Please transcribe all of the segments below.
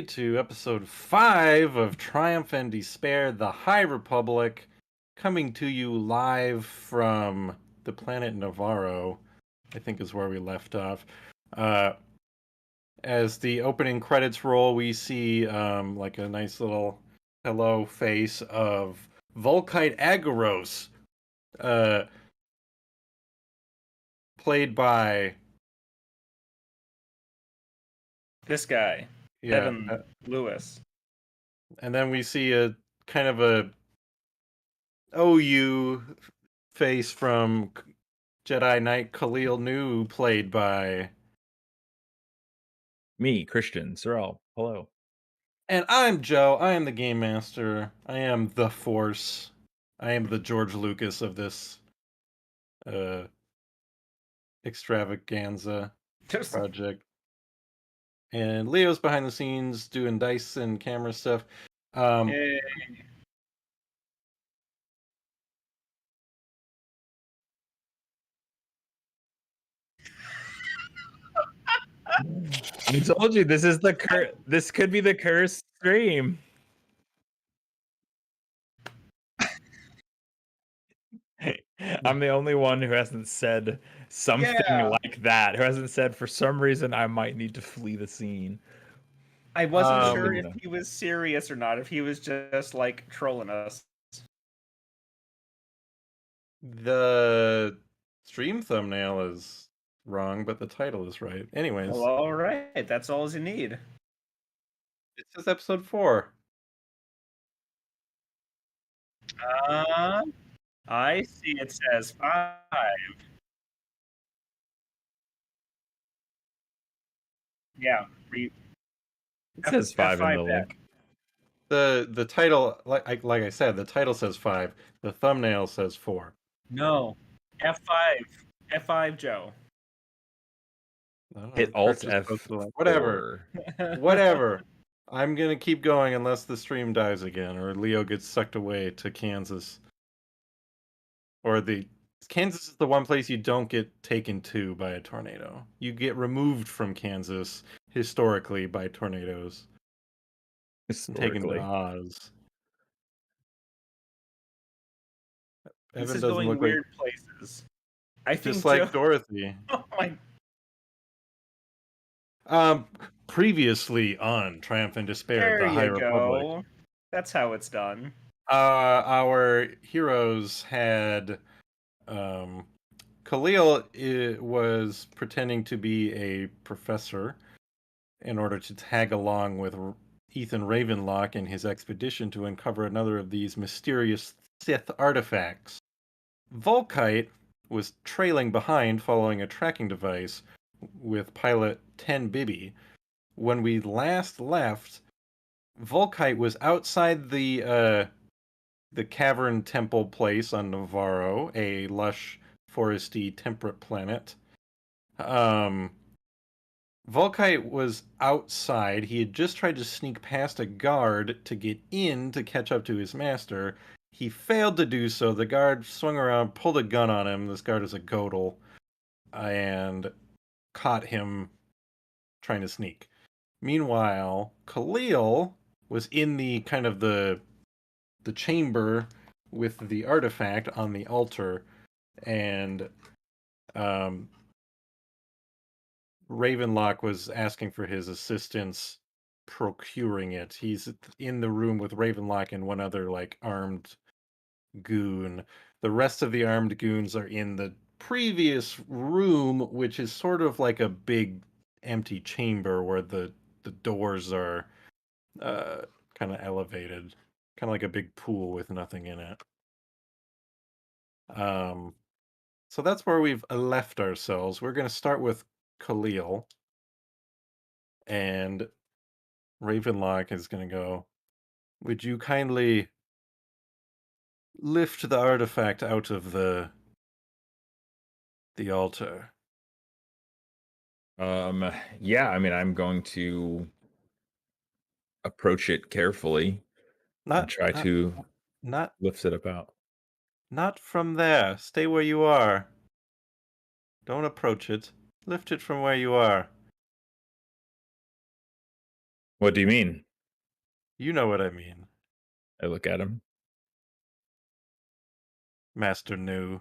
to episode 5 of Triumph and Despair, the High Republic, coming to you live from the planet Nevarro, I think is where we left off. As the opening credits roll, we see like a nice little hello face of Volkite Agaros, uh, played by this guy, yeah, Evan Lewis. and then we see a kind of a OU face from Jedi Knight Khalil Nu, played by. Me, Christian, Sorrel. Hello. And I'm Joe. I am the Game Master. I am the Force. I am the George Lucas of this extravaganza project. And Leo's behind the scenes doing dice and camera stuff. Yay. I told you this is the this could be the cursed stream. I'm the only one who hasn't said something like that. Who hasn't said for some reason I might need to flee the scene. I wasn't sure if he was serious or not, if he was just like trolling us. The stream thumbnail is wrong, but the title is right. Anyways. Well, all right. That's all you need. It says episode 4. I see it says 5. Yeah. It says 5 in the link. The title, like I said, the title says 5. The thumbnail says 4. No. F5. F5, Joe. Hit Alt F4. Whatever. I'm gonna keep going unless the stream dies again, or Leo gets sucked away to Kansas. Or Kansas is the one place you don't get taken to by a tornado. You get removed from Kansas historically by tornadoes. Taken to Oz. This is going weird places. I think just like Dorothy. Oh my. Previously on Triumph and Despair, the High Republic. That's how it's done. Our heroes had Khalil was pretending to be a professor in order to tag along with Ethan Ravenlocke in his expedition to uncover another of these mysterious Sith artifacts. Volkite was trailing behind following a tracking device with pilot 10 Bibby. When we last left, Volkite was outside the cavern temple place on Nevarro, a lush, foresty, temperate planet. Volkite was outside. He had just tried to sneak past a guard to get in to catch up to his master. He failed to do so. The guard swung around, pulled a gun on him. This guard is a Godel, and caught him trying to sneak. Meanwhile, Khalil was in the kind of the chamber with the artifact on the altar, and Ravenlocke was asking for his assistance procuring it. He's in the room with Ravenlocke and one other like armed goon. The rest of the armed goons are in the previous room, which is sort of like a big empty chamber where the doors are kind of elevated, kind of like a big pool with nothing in it. So that's where we've left ourselves. We're going to start with Khalil, and Ravenlocke is going to go, "Would you kindly lift the artifact out of the altar?" Yeah, I mean, I'm going to approach it carefully and try to lift it up out. Not from there. Stay where you are. Don't approach it. Lift it from where you are. What do you mean? You know what I mean. I look at him. Master Nu.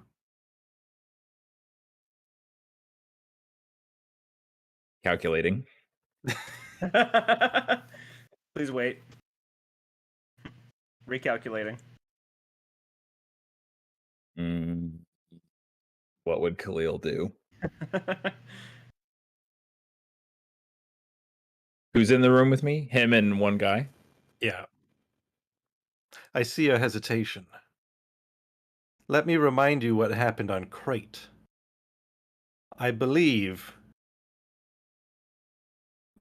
Calculating. Please wait. Recalculating. What would Khalil do? Who's in the room with me? Him and one guy? Yeah. I see a hesitation. Let me remind you what happened on Crate. I believe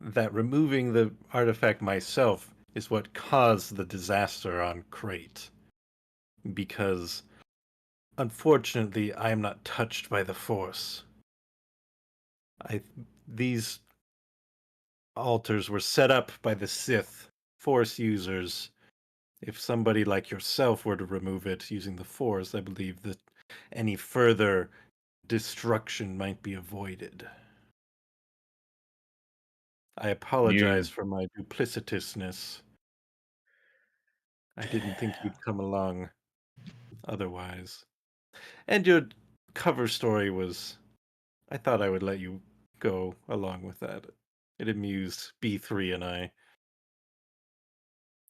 that removing the artifact myself is what caused the disaster on Crate. Because, unfortunately, I am not touched by the Force. These altars were set up by the Sith Force users. If somebody like yourself were to remove it using the Force, I believe that any further destruction might be avoided. I apologize for my duplicitousness. I didn't think you'd come along otherwise. And your cover story was... I thought I would let you go along with that. It amused B3 and I.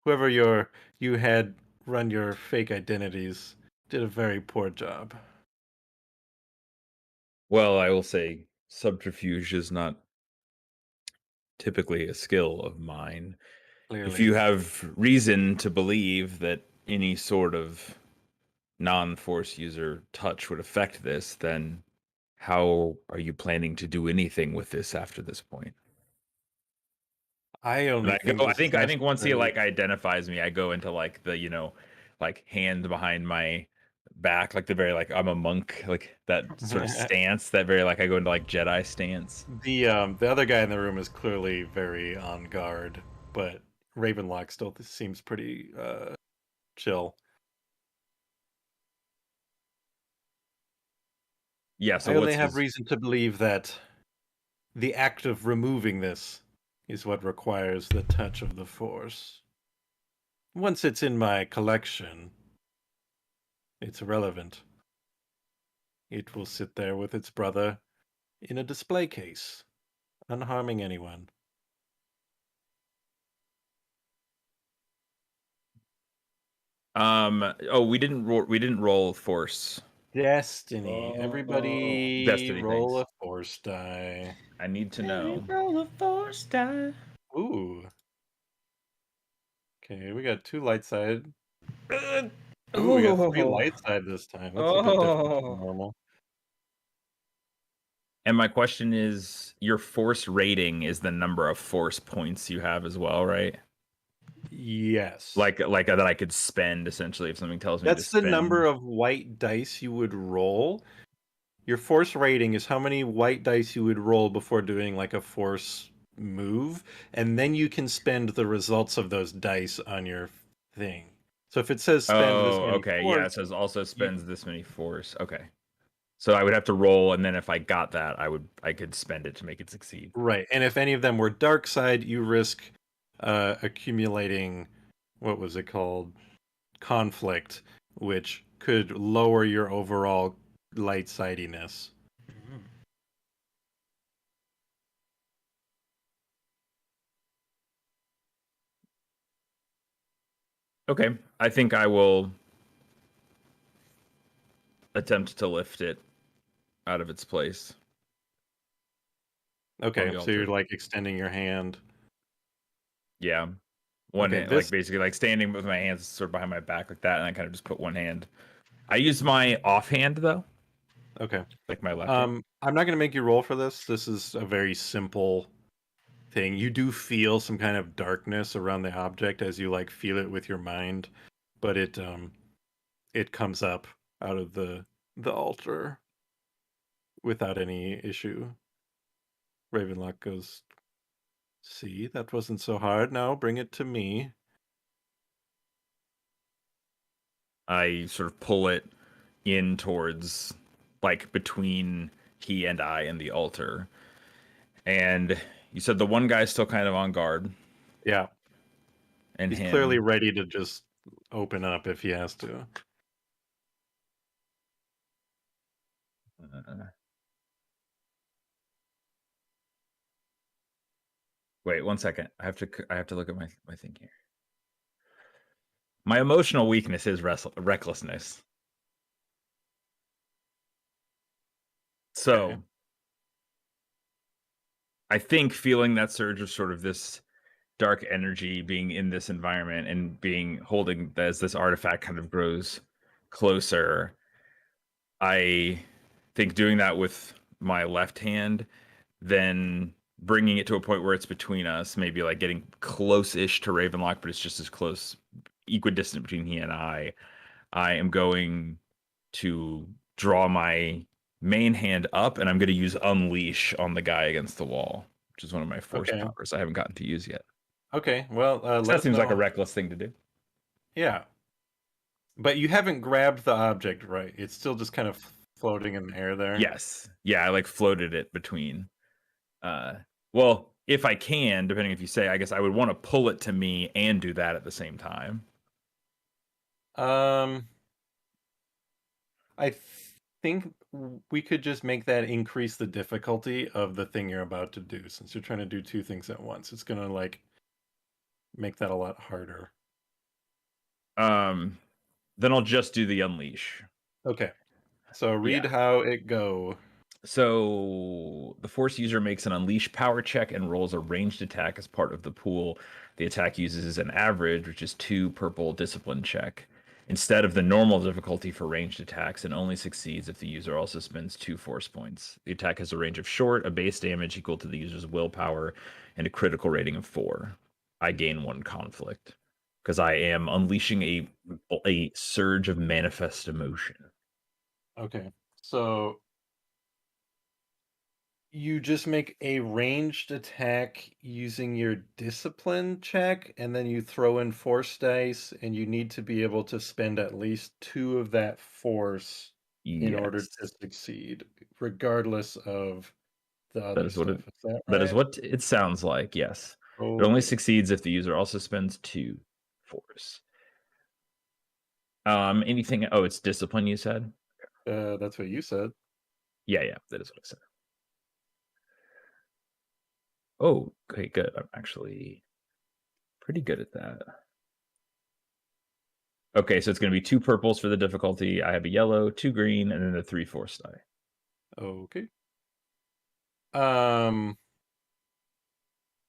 Whoever you had run your fake identities did a very poor job. Well, I will say subterfuge is not typically a skill of mine. Clearly. If you have reason to believe that any sort of non-Force user touch would affect this, then how are you planning to do anything with this after this point? I think once he like identifies me, I go into like the like hand behind my back, like the very like I'm a monk, like that sort of stance, that very like I go into like Jedi stance. The other guy in the room is clearly very on guard, but Ravenlocke still seems pretty chill. Yeah, so I only have reason to believe that the act of removing this is what requires the touch of the Force. Once it's in my collection, it's irrelevant. It will sit there with its brother in a display case, unharming anyone. We didn't roll Force. Destiny. Everybody Destiny, roll thanks. a Force die. I need to know. Roll a Force die. Ooh. Okay, we got 2 light side. Ooh, we got 3 light side this time. That's a bit different from normal. And my question is, your Force rating is the number of Force points you have as well, right? Yes. Like that I could spend essentially if something tells me to spend. That's the number of white dice you would roll. Your Force rating is how many white dice you would roll before doing like a Force move, and then you can spend the results of those dice on your thing. So if it says spend this many okay, Force, yeah, it says also spends this many Force. Okay. So I would have to roll, and then if I got that, I could spend it to make it succeed. Right, and if any of them were dark side, you risk accumulating, what was it called? Conflict, which could lower your overall light sidiness. Okay, I think I will attempt to lift it out of its place. Okay, so you're like extending your hand. Yeah. One hand, like basically like standing with my hands sort of behind my back like that, and I kind of just put one hand. I use my offhand though. Okay. Like my left hand. I'm not gonna make you roll for this. This is a very simple thing. You do feel some kind of darkness around the object as you like feel it with your mind, but it comes up out of the altar without any issue. Ravenlocke goes, "See, that wasn't so hard. Now bring it to me." I sort of pull it in towards, like, between he and I and the altar. And you said the one guy's still kind of on guard. Yeah. And he's him. clearly ready to just open up if he has to. Wait 1 second. I have to look at my thing here. My emotional weakness is recklessness. So Okay. I think feeling that surge of sort of this dark energy being in this environment and being holding as this artifact kind of grows closer, I think doing that with my left hand, then bringing it to a point where it's between us, maybe like getting close-ish to Ravenlocke, but it's just as close, equidistant between he and I am going to draw my main hand up, and I'm going to use Unleash on the guy against the wall, which is one of my force powers I haven't gotten to use yet. Okay, well, let that us seems know. like a reckless thing to do. Yeah. But you haven't grabbed the object right. It's still just kind of floating in the air there. Yes. Yeah, I like floated it between. Well, if I can, depending if you say, I guess I would want to pull it to me and do that at the same time. I think we could just make that increase the difficulty of the thing you're about to do, since you're trying to do two things at once. It's gonna like make that a lot harder. Then I'll just do the Unleash. Okay. So read how it go. So the Force user makes an Unleash power check and rolls a ranged attack as part of the pool. The attack uses an average, which is 2 purple discipline check, instead of the normal difficulty for ranged attacks, and only succeeds if the user also spends 2 Force points. The attack has a range of short, a base damage equal to the user's willpower, and a critical rating of 4. I gain 1 conflict because I am unleashing a surge of manifest emotion. Okay. So you just make a ranged attack using your discipline check, and then you throw in force dice, and you need to be able to spend at least 2 of that force in order to succeed, regardless of the other stuff. Is that right? That is what it sounds like, yes. Okay. It only succeeds if the user also spends 2 force. Anything? Oh, it's discipline, you said? That's what you said. Yeah, that is what I said. Oh, okay, good. I'm actually pretty good at that. Okay, so it's going to be 2 purples for the difficulty. I have a yellow, 2 green, and then a 3 force die. Okay.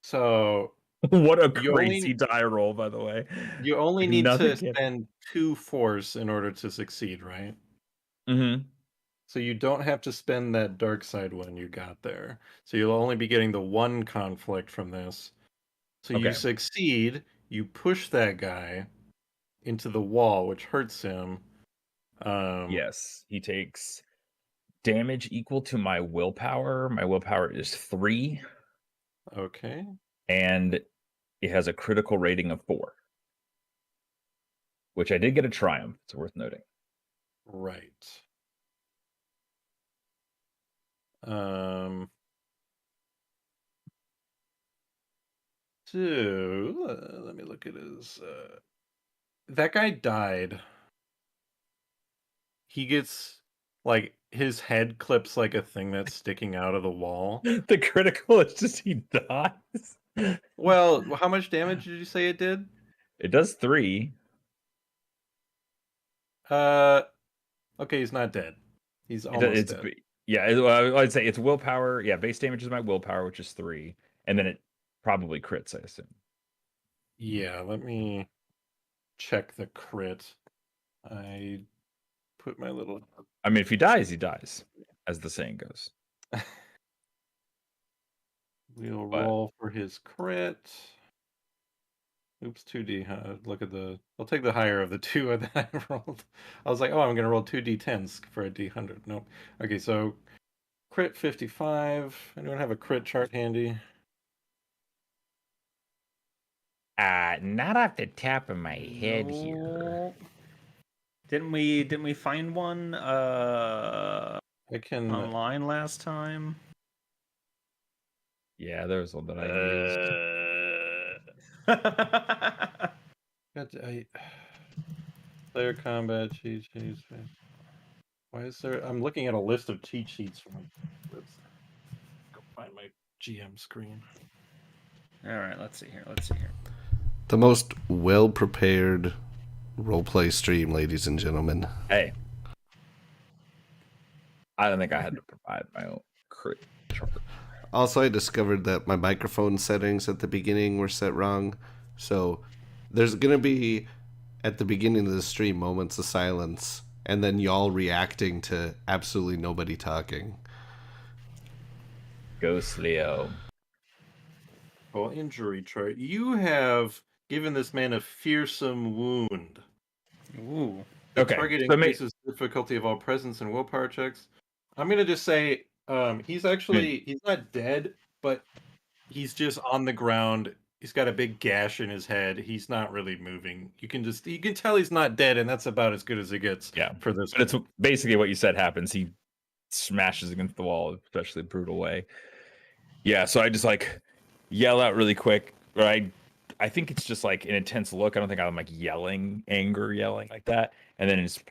So what a crazy die roll, by the way. You only need to spend 2 force in order to succeed, right? Mm-hmm. So you don't have to spend that dark side one you got there. So you'll only be getting the 1 conflict from this. So you succeed, you push that guy into the wall, which hurts him. Yes, he takes damage equal to my willpower. My willpower is 3. Okay. And it has a critical rating of 4. Which I did get a triumph. It's worth noting. Right. So let me look at his. That guy died. He gets like his head clips like a thing that's sticking out of the wall. The critical is just he dies. Well, how much damage did you say it did? It does 3. Okay, he's not dead. He's almost dead. Yeah, I'd say it's willpower. Yeah, base damage is my willpower, which is 3, and then it probably crits, I assume. Yeah, let me check the crit. I put my little. I mean, if he dies, he dies, as the saying goes. We'll roll for his crit. Oops, 2D. Look at the. I'll take the higher of the 2 that I rolled. I was like, oh, I'm going to roll 2D10s for a D100. Nope. Okay, so crit 55. Anyone have a crit chart handy? Not off the top of my head here. Didn't we find one I can online last time? Yeah, there was one that I used. Player combat cheat sheets. Why is there? I'm looking at a list of cheat sheets from. Let's go find my GM screen. All right, let's see here. The most well-prepared roleplay stream, ladies and gentlemen. Hey, I don't think I had to provide my own crit chart. Also, I discovered that my microphone settings at the beginning were set wrong. So there's going to be, at the beginning of the stream, moments of silence, and then y'all reacting to absolutely nobody talking. Ghost Leo. Well, injury chart. You have given this man a fearsome wound. Ooh. The Okay, target so increases difficulty of all presence and willpower checks. I'm gonna just say he's not dead, but he's just on the ground. He's got a big gash in his head. He's not really moving. You can tell he's not dead, and that's about as good as it gets. Yeah, for this. But it's basically what you said happens. He smashes against the wall, especially brutal way. Yeah, so I just like yell out really quick. Or I think it's just like an intense look. I don't think I'm like yelling like that. And then it's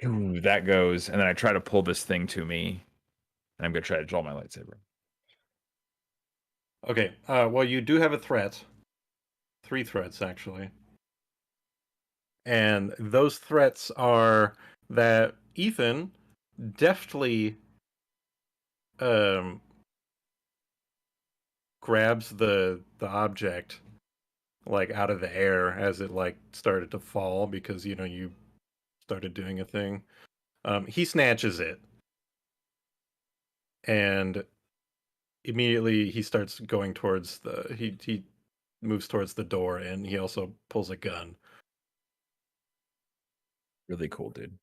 that goes, and then I try to pull this thing to me. And I'm gonna try to draw my lightsaber. Okay. Well, you do have a threat. 3 threats, actually. And those threats are that Ethan deftly grabs the object like out of the air as it like started to fall because you started doing a thing. He snatches it, and immediately he starts going towards he moves towards the door, and he also pulls a gun. Really cool, dude.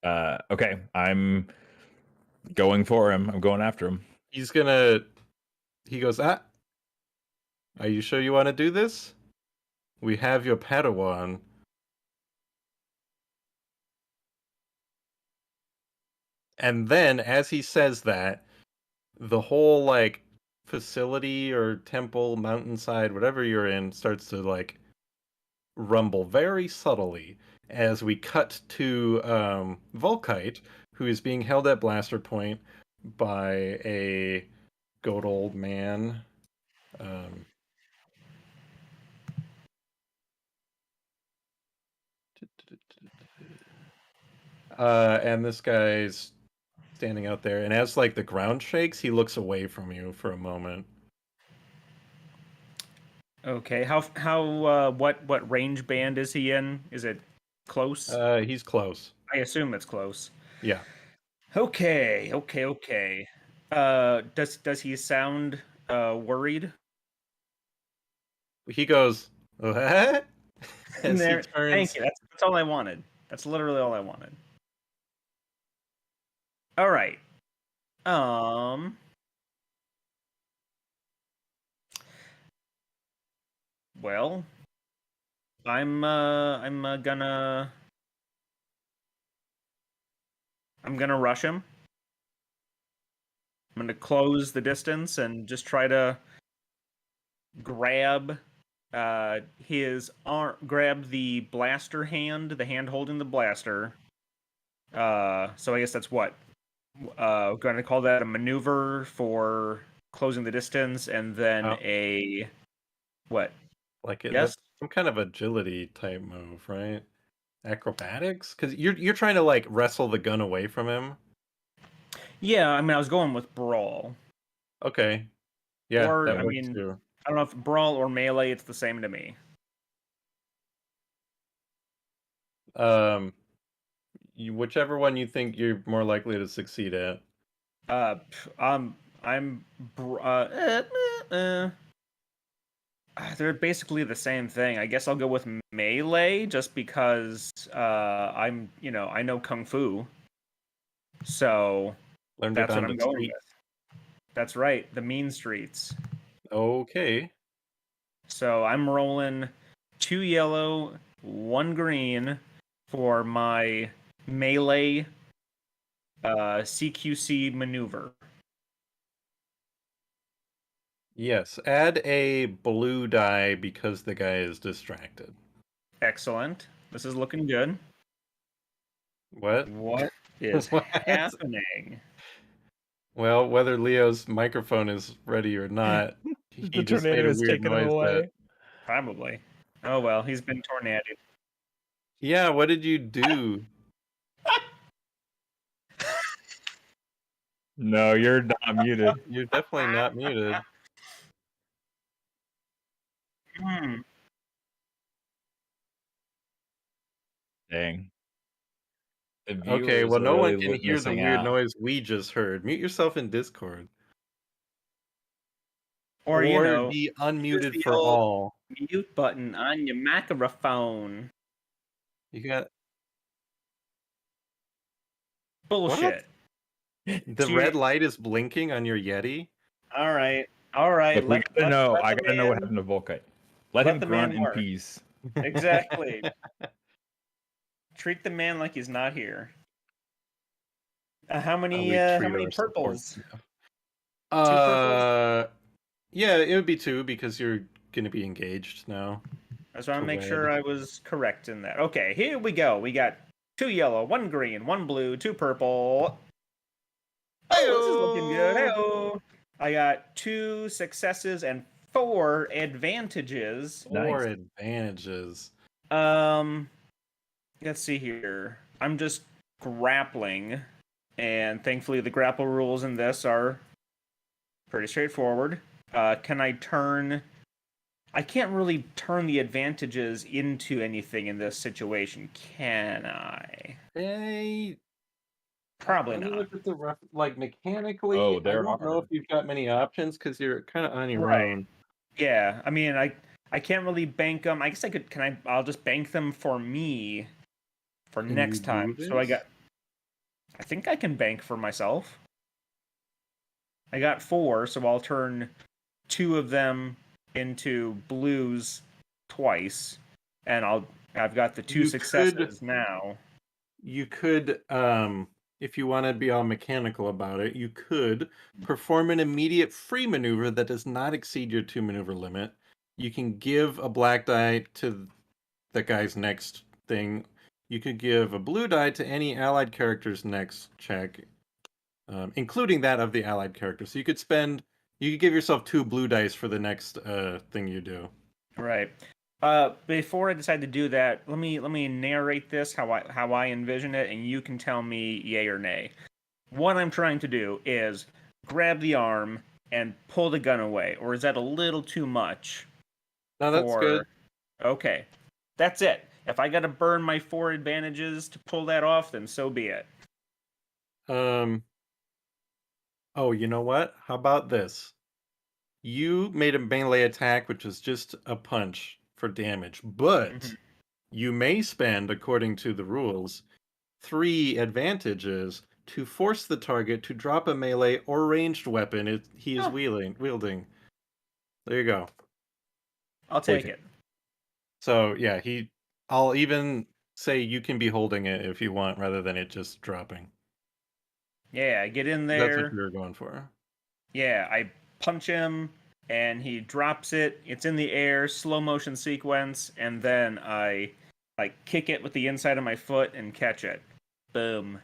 Okay, I'm going for him. I'm going after him. He goes, are you sure you want to do this? We have your Padawan. And then as he says that, the whole like facility or temple, mountainside, whatever you're in, starts to like rumble very subtly as we cut to Volkite, who is being held at blaster point by a goat old man. And this guy's standing out there, and as like the ground shakes, he looks away from you for a moment. Okay, what range band is he in? Is it close? He's close. I assume it's close. Yeah. Okay. Does he sound worried? He goes, what? As he turns... Thank you. That's all I wanted. That's literally all I wanted. All right. Well, I'm gonna rush him. I'm gonna close the distance and just try to grab his arm, grab the blaster hand, the hand holding the blaster. So I guess that's what going to call that a maneuver for closing the distance, and then a what? Like it, yes, some kind of agility type move, right? Acrobatics, because you're trying to like wrestle the gun away from him. Yeah, I mean, I was going with brawl. Okay. Yeah, or that I works mean, too. I don't know if brawl or melee, it's the same to me. Whichever one you think you're more likely to succeed at. They're basically the same thing. I guess I'll go with melee just because I know Kung Fu. So that's what I'm going with. That's right, the mean streets. Okay. So I'm rolling 2 yellow, 1 green for my melee CQC maneuver. Yes, add a blue die because the guy is distracted. Excellent. This is looking good. What? What is What? happening? Well, whether Leo's microphone is ready or not, he The just made tornado a has weird taken him noise away. Probably. Oh well, he's been tornaded. Yeah, what did you do? No, you're not muted. You're definitely not muted. Hmm. Dang. The Okay, viewers well, are no one really can hear the missing weird out. noise we just heard. Mute yourself in Discord. Or Or be use unmuted the for old all. mute button on your microphone. You got Bullshit. the See, red light is blinking on your Yeti. All right. All right. Look, we gotta know. I the gotta know what man- happened to Volkite. Let let him the man grunt in work. peace. Exactly. Treat the man like he's not here. How many? We How treat many our support purples? staff. 2 purples. Yeah, it would be 2 because you're gonna be engaged now. I just want to to make wed. sure I was correct in that. Okay, here we go. We got 2 yellow, 1 green, 1 blue, 2 purple. Oh, this is looking good. Hey-o. I got 2 successes and 4 advantages. 4 Nice. advantages. Let's see here. I'm just grappling, and thankfully the grapple rules in this are pretty straightforward. Can I turn... I can't really turn the advantages into anything in this situation, can I? Let Probably me not. look at the like mechanically. Oh, I there don't know are. if you've got many options because you're kind of on your Right. own. Yeah, I mean, I can't really bank them. I guess I could. I'll just bank them for me for Can next you time. do So I this? think I can bank for myself. I got 4, so I'll turn 2 of them into blues twice, and I've got the 2 You successes now. You could, if you want to be all mechanical about it, you could perform an immediate free maneuver that does not exceed your 2 maneuver limit. You can give a black die to the guy's next thing. You could give a blue die to any allied character's next check, including that of the allied character. So you could give yourself 2 blue dice for the next thing you do. Right. Before I decide to do that, let me narrate this how I envision it, and you can tell me yay or nay. What I'm trying to do is grab the arm and pull the gun away, or is that a little too much? No, that's good. Okay, that's it. If I got to burn my 4 advantages to pull that off, then so be it. Oh, you know what? How about this? You made a melee attack, which is just a punch for damage, but you may spend, according to the rules, 3 advantages to force the target to drop a melee or ranged weapon he is wielding. There you go. I'll take it. So yeah, I'll even say you can be holding it if you want, rather than it just dropping. Yeah, get in there. That's what you were going for. Yeah, I punch him, and he drops it. It's in the air, slow motion sequence, and then I kick it with the inside of my foot and catch it. Boom.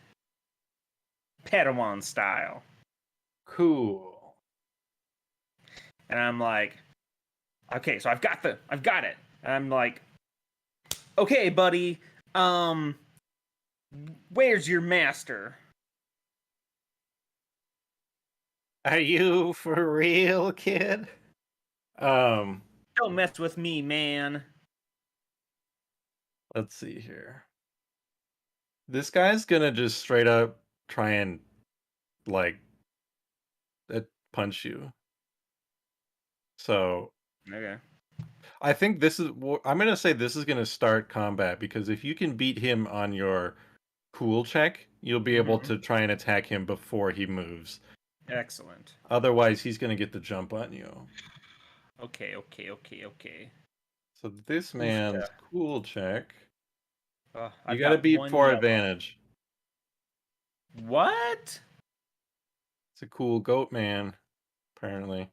Padawan style. Cool. And I'm like, okay, so I've got it. And I'm like, okay, buddy, where's your master? Are you for real, kid? Don't mess with me, man. Let's see here. This guy's gonna just straight up try and punch you. So Okay. I think I'm gonna say this is gonna start combat, because if you can beat him on your cool check, you'll be able to try and attack him before he moves. Excellent. Otherwise, he's gonna get the jump on you. Okay. So this man's cool check. You gotta beat 4 advantage. What? It's a cool goat man, apparently.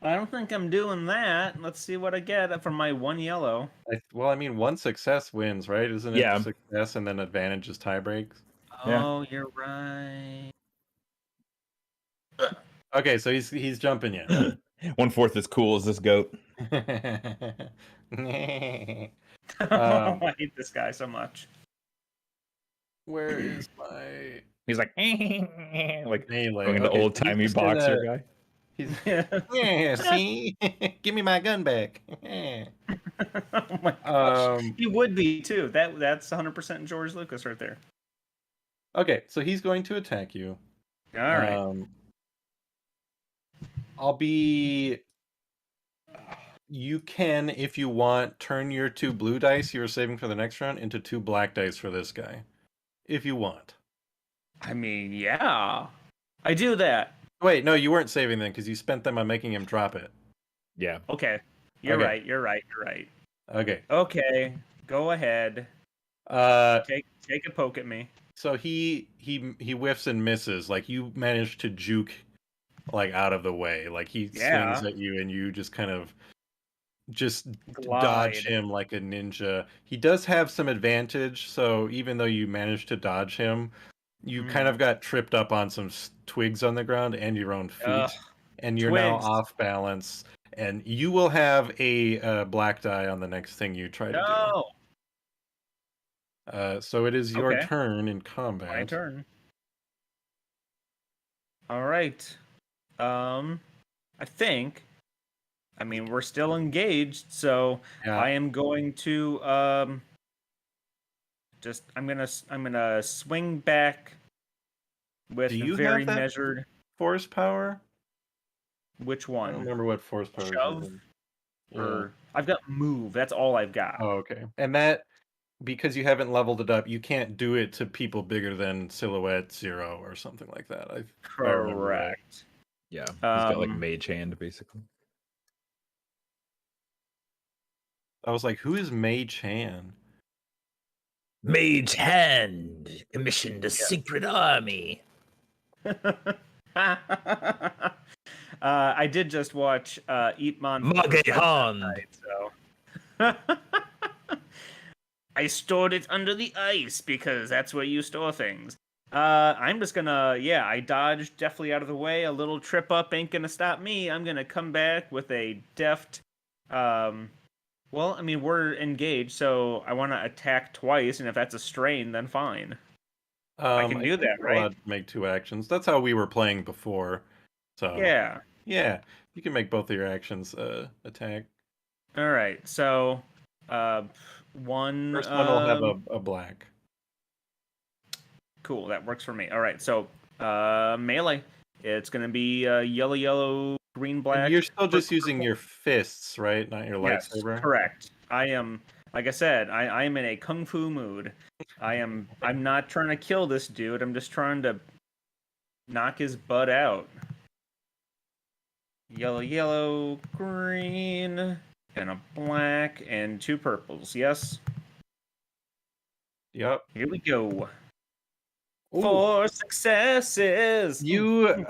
I don't think I'm doing that. Let's see what I get from my 1 yellow. Well, I mean, one success wins, right? Isn't it Yeah. success and then advantage is tie breaks? Yeah. Oh, you're right. Okay, so he's jumping you. 1/4 as cool as this goat. I hate this guy so much. Where is my He's like, like melee? going into Okay, so old timey he's just gonna- boxer guy. He's yeah. See, give me my gun back. Oh my gosh. He would be too. That's 100% George Lucas right there. Okay, so he's going to attack you. All right. I'll be. You can, if you want, turn your 2 blue dice you were saving for the next round into 2 black dice for this guy, if you want. I mean, yeah, I do that. Wait, no, you weren't saving them because you spent them on making him drop it. Yeah. Okay, you're Okay. right. You're right. Okay. Okay, go ahead. Take a poke at me. So he whiffs and misses. Like you managed to juke, like out of the way. Like he swings at you, and you just kind of dodge him like a ninja. He does have some advantage, so even though you managed to dodge him, you kind of got tripped up on some twigs on the ground and your own feet, and you're now off balance. And you will have a black die on the next thing you try to do. So it is your turn in combat. My turn. All right. I think. I mean, we're still engaged, so I am going to I'm gonna swing back with very measured force power. Which one? I don't remember what force power. Shove? Or I've got move. That's all I've got. Oh, okay. And that, because you haven't leveled it up, you can't do it to people bigger than Silhouette 0 or something like that. Correct. Yeah, he's got like mage hand basically. I was like, who is Mage Hand? Mage Hand commissioned a secret army. I did just watch Eatmon Hand. So I stored it under the ice because that's where you store things. I'm just gonna, I dodged deftly out of the way. A little trip up ain't gonna stop me. I'm gonna come back with a deft. Well, I mean, we're engaged, so I want to attack twice, and if that's a strain, then fine. I can do that, right? Make 2 actions. That's how we were playing before. So yeah, you can make both of your actions attack. All right, so one. First one will have a black. Cool, that works for me. All right, so melee. It's gonna be yellow, green, black. And you're still just using your fists, right? Not your lightsaber. Yes, correct. I am, like I said, I am in a kung fu mood. I'm not trying to kill this dude. I'm just trying to knock his butt out. Yellow, green, and a black, and 2 purples. Yes. Yep. Here we go. Ooh. 4 successes. You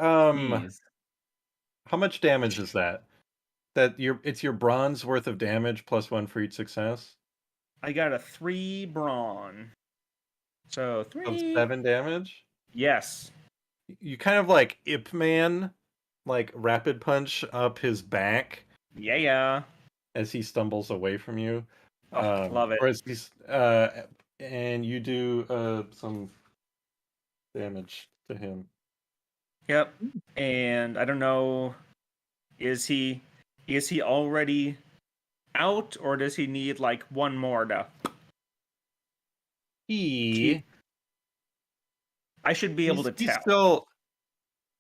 how much damage is that? It's your bronze worth of damage plus 1 for each success. I got a 3 brawn. So 3 of 7 damage. Yes. You kind of like Ip Man, like rapid punch up his back. Yeah. As he stumbles away from you. Love it. Or as he's, and you do some damage to him. Yep. And I don't know, is he already out, or does he need like one more to? I should be able to tell. He's still.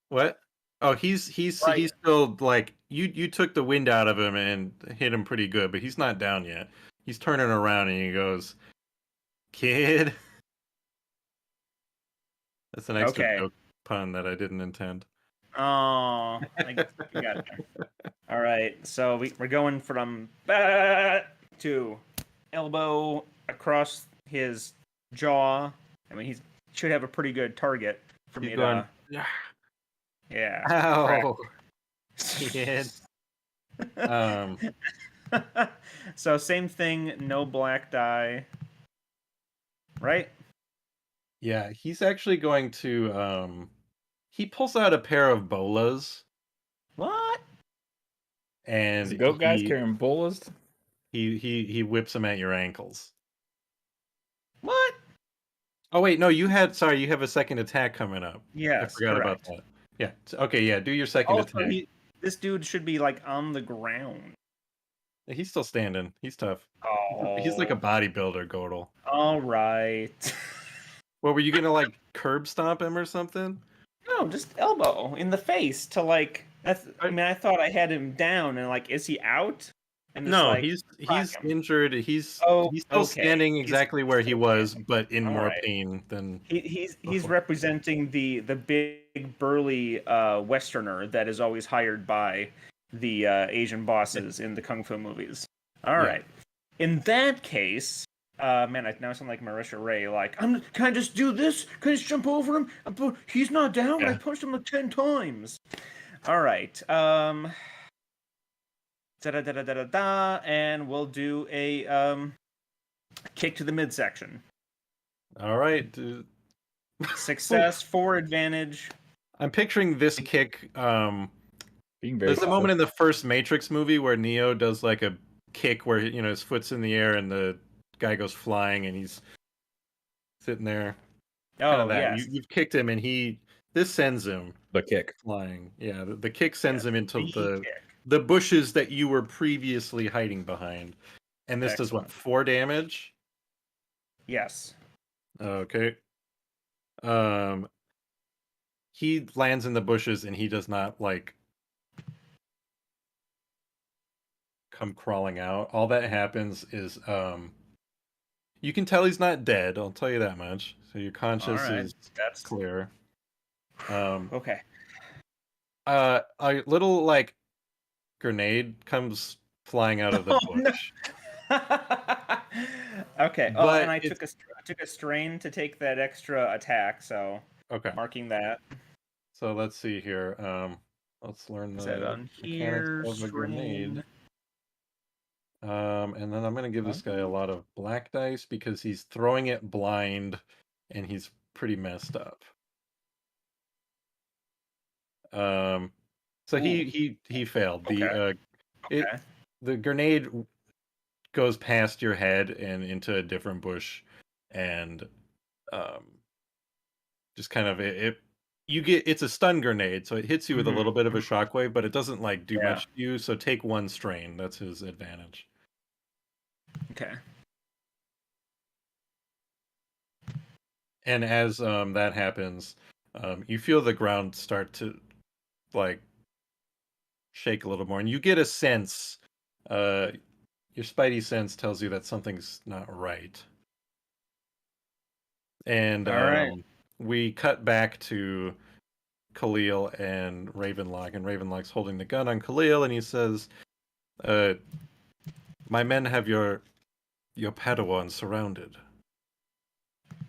What? Oh, he's still like you took the wind out of him and hit him pretty good, but he's not down yet. He's turning around and he goes, "Kid." That's an extra joke pun that I didn't intend. Oh, I got it. All right, so we're going from to elbow across his jaw. I mean, he should have a pretty good target for me to. Yeah. Ow, kid. Um, So same thing, no black die. Right? yeah, he's actually going to he pulls out a pair of bolas What? and The goat guys carrying bolas. he whips them at your ankles. What? Oh wait, no, you have a second attack coming up. I Yes, forgot about correct. that. Yeah. Okay, yeah, do your second Also, attack. this dude should be like on the ground. He's still standing. He's tough. Oh. He's like a bodybuilder, Godel. All right. What were you gonna like curb stomp him or something? No, just elbow in the face to like. I mean, I thought I had him down, and like, is he out? And it's No, like, he's crack him. injured. He's Oh, still okay. standing He's exactly where he still was, standing. but in All more right. pain than He's before. representing the big burly Westerner that is always hired by the Asian bosses in the kung fu movies. All right. In that case, man, I now sound like Marisha Ray. Like, can I just do this? Can I just jump over him? He's not down. Yeah. I punched him like 10 times. All right. And we'll do a kick to the midsection. All right. Success, 4 advantage. I'm picturing this kick. Being very There's a moment in the first Matrix movie where Neo does like a kick where his foot's in the air and the guy goes flying and he's sitting there. Kind Oh, of that. yes. You've kicked him and this sends him the kick. flying. Yeah, the kick sends him into the kick. the bushes that you were previously hiding behind. And this does what, Excellent. 4 damage? Yes. Okay. He lands in the bushes and he does not like come crawling out. All that happens is you can tell he's not dead, I'll tell you that much. So your conscience is clear. Okay. A little like grenade comes flying out of the bush. No. Okay. But and I took a strain to take that extra attack, so okay. marking that. So let's see here. Let's learn the mechanics of a grenade. And then I'm going to give this guy a lot of black dice because he's throwing it blind and he's pretty messed up. So he failed. Okay. The grenade goes past your head and into a different bush, and just kind of it's a stun grenade, so it hits you with a little bit of a shockwave, but it doesn't like do much to you. So take 1 strain. That's his advantage. Okay. And as that happens, you feel the ground start to like shake a little more, and you get a sense. Your spidey sense tells you that something's not right. And we cut back to Khalil and Ravenlocke's holding the gun on Khalil, and he says, "My men have your Padawan surrounded.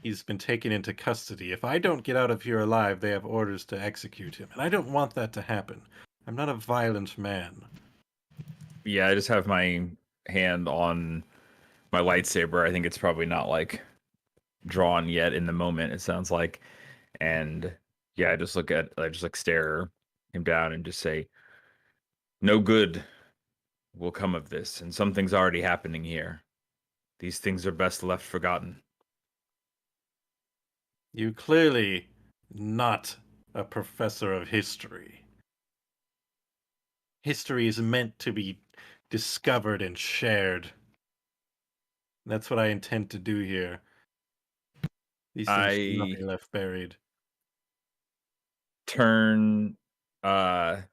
He's been taken into custody. If I don't get out of here alive, they have orders to execute him, and I don't want that to happen. I'm not a violent man." Yeah, I just have my hand on my lightsaber. I think it's probably not like drawn yet in the moment, it sounds like. And yeah, I just stare him down and just say, "No good will come of this, and something's already happening here. These things are best left forgotten." You clearly not a professor of history. History is meant to be discovered and shared. That's what I intend to do here. These things should not be left buried. Turn on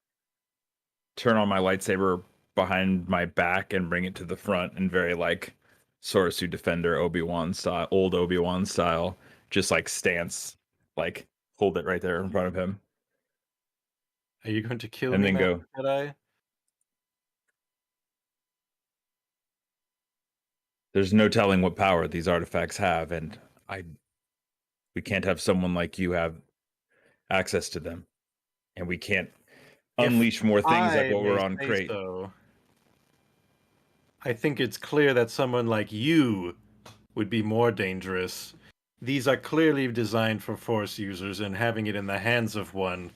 my lightsaber behind my back and bring it to the front, and very like Sorcerer Defender Obi-Wan style, old Obi-Wan style, just like stance, like hold it right there in front of him. Are you going to kill and me, then go, Jedi? "There's no telling what power these artifacts have, and we can't have someone like you have access to them, and we can't unleash more things like what were on Crate." So, I think it's clear that someone like you would be more dangerous. These are clearly designed for Force users, and having it in the hands of one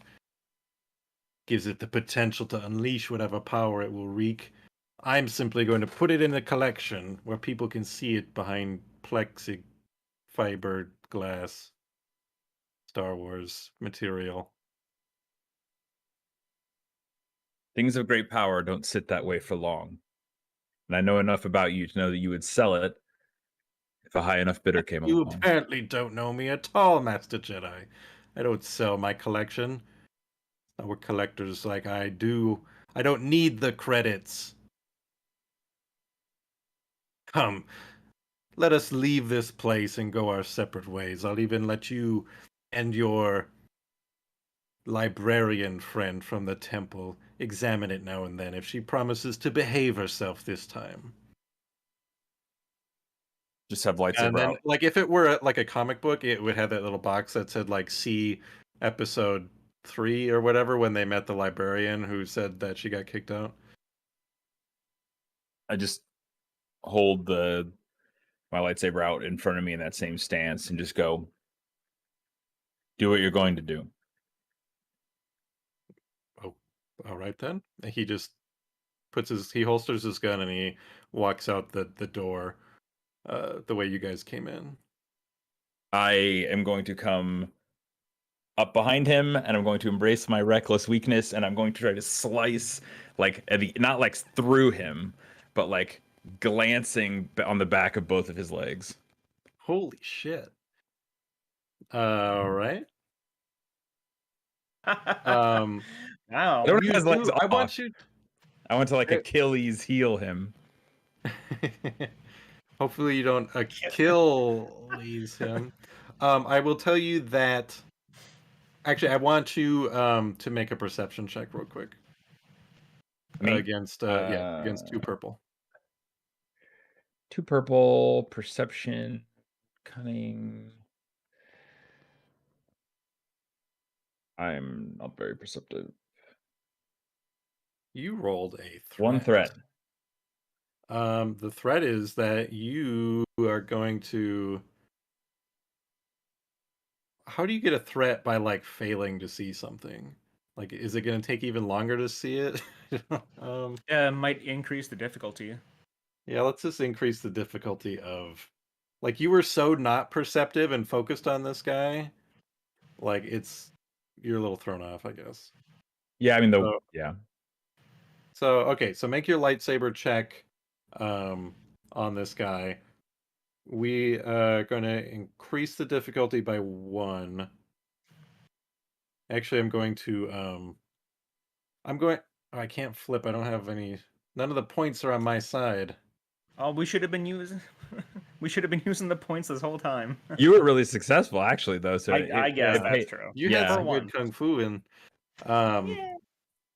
gives it the potential to unleash whatever power it will wreak. I'm simply going to put it in a collection where people can see it behind plexi fiber glass Star Wars material. Things of great power don't sit that way for long. And I know enough about you to know that you would sell it if a high enough bidder came You along. apparently don't know me at all, Master Jedi. I don't sell my collection. We're collectors like I do. I don't need the credits. Come, let us leave this place and go our separate ways. I'll even let you and your librarian friend from the temple examine it now and then if she promises to behave herself this time. Just have And lightsaber then, out. like, if it were like a comic book, it would have that little box that said, like, see episode 3 or whatever when they met the librarian who said that she got kicked out. I just hold my lightsaber out in front of me in that same stance and just go, do what you're going to do. Oh, all right then. He just he holsters his gun and he walks out the door, the way you guys came in. I am going to come up behind him and I'm going to embrace my reckless weakness and I'm going to try to slice like not like through him, but like glancing on the back of both of his legs. Holy shit. All right. Wow. Don't You have his legs do. I off. want you. I want to like Achilles heel him. Hopefully you don't Achilles him. I will tell you that. Actually, I want you to make a perception check real quick Me? against against 2 purple. 2 purple, perception, cunning. I'm not very perceptive. You rolled a threat. 1 threat. The threat is that you are going to. How do you get a threat by like failing to see something? Like, is it going to take even longer to see it? Might increase the difficulty. Yeah, let's just increase the difficulty of. Like, you were so not perceptive and focused on this guy. Like, you're a little thrown off, I guess. Yeah, I mean yeah. So okay, so make your lightsaber check on this guy. We are going to increase the difficulty by 1. Actually, I'm going to I can't flip. I don't have any. None of the points are on my side. Oh, we should have been using the points this whole time. You were really successful, actually, though. So I guess that's true. You had some For good kung fu, and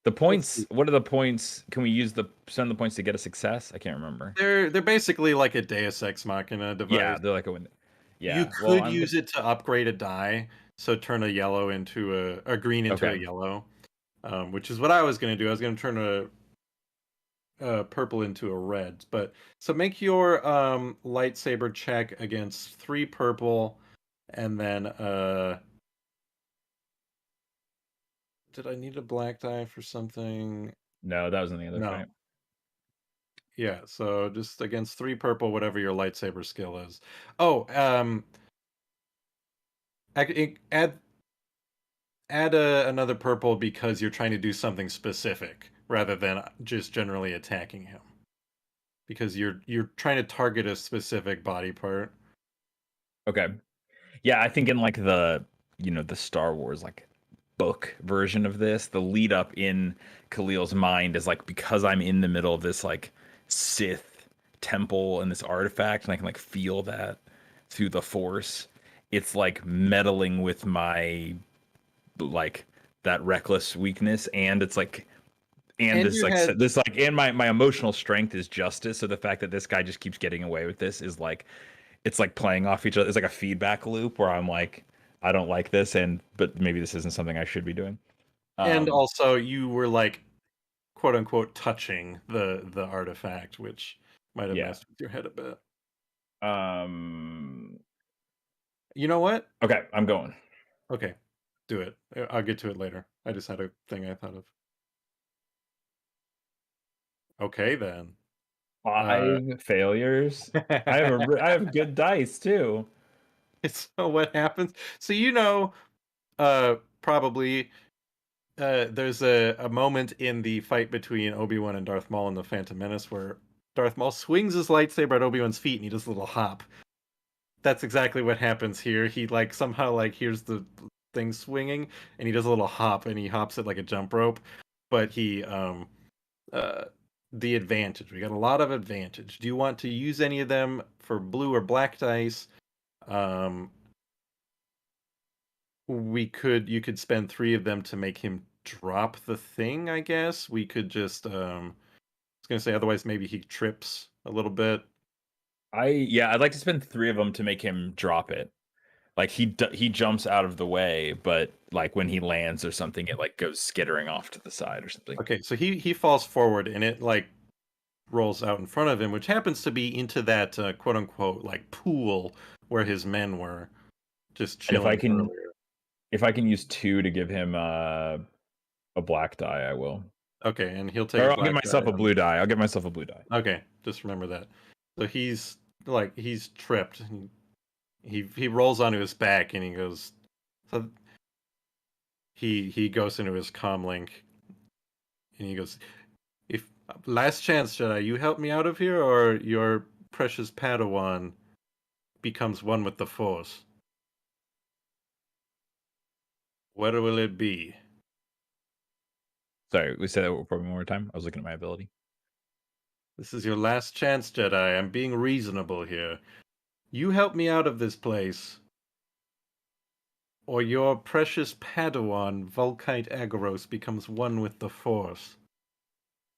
the points. What are the points? Can we use send the points to get a success? I can't remember. they're basically like a Deus Ex Machina device. Yeah, they're like a window. Yeah, you could use it to upgrade a die, so turn a yellow into a green into a yellow, which is what I was going to do. I was going to turn a purple into a red. But so make your lightsaber check against 3 purple, and then did I need a black die for something? No, that was in the other fight. Yeah, so just against 3 purple, whatever your lightsaber skill is. Oh, add another purple because you're trying to do something specific rather than just generally attacking him. Because you're trying to target a specific body part. Okay. Yeah, I think in like the Star Wars like book version of this, the lead up in Khalil's mind is like, because I'm in the middle of this like Sith temple and this artifact and I can like feel that through the Force, it's like meddling with my like that reckless weakness, and it's like and this like and my emotional strength is justice. So the fact that this guy just keeps getting away with this is like, it's like playing off each other. It's like a feedback loop where I'm like, I don't like this, but maybe this isn't something I should be doing. And also, you were like, quote unquote, touching the artifact, which Might have Yeah. messed with your head a bit. Um. You know what? Okay, I'm going. Okay, do it. I'll get to it later. I just had a thing I thought of. Okay, then. 5 failures. I have good dice too. So what happens? So probably there's a moment in the fight between Obi-Wan and Darth Maul in The Phantom Menace where Darth Maul swings his lightsaber at Obi-Wan's feet and he does a little hop. That's exactly what happens here. He like somehow like hears the thing swinging and he does a little hop and he hops it like a jump rope, but he uh the advantage. We got a lot of advantage. Do you want to use any of them for blue or black dice? Um you could spend 3 of them to make him drop the thing, I guess. We could just I was gonna say otherwise maybe he trips a little bit. I'd like to spend 3 of them to make him drop it. Like he jumps out of the way, but like when he lands or something, it like goes skittering off to the side or something. Okay, so he falls forward and it like rolls out in front of him, which happens to be into that quote unquote like pool where his men were just And chilling earlier. if I can use 2 to give him a black die, I will. Okay, and he'll take Or a I'll black give myself die a blue die. I'll give myself a blue die. Okay, just remember that. So he's tripped. He rolls onto his back and he goes. So he goes into his comm link and he goes, "If last chance, Jedi, you help me out of here, or your precious Padawan becomes one with the Force. What will it be?" Sorry, we said that one more time. I was looking at my ability. This is your last chance, Jedi. I'm being reasonable here. You help me out of this place, or your precious Padawan, Volkite Agoros, becomes one with the Force.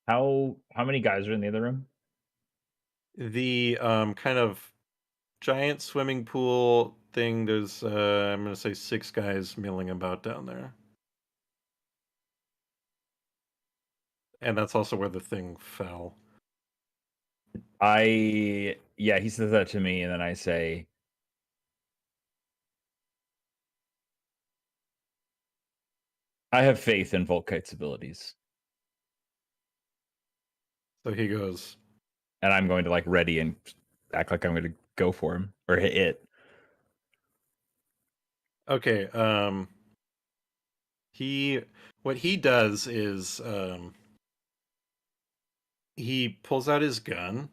How many guys are in the other room? The kind of giant swimming pool thing, there's I'm gonna say 6 guys milling about down there. And that's also where the thing fell. He says that to me, and then I say, I have faith in Volkite's abilities. So he goes, And I'm going to like ready and act like I'm going to go for him or hit it. okay, what he does is he pulls out his gun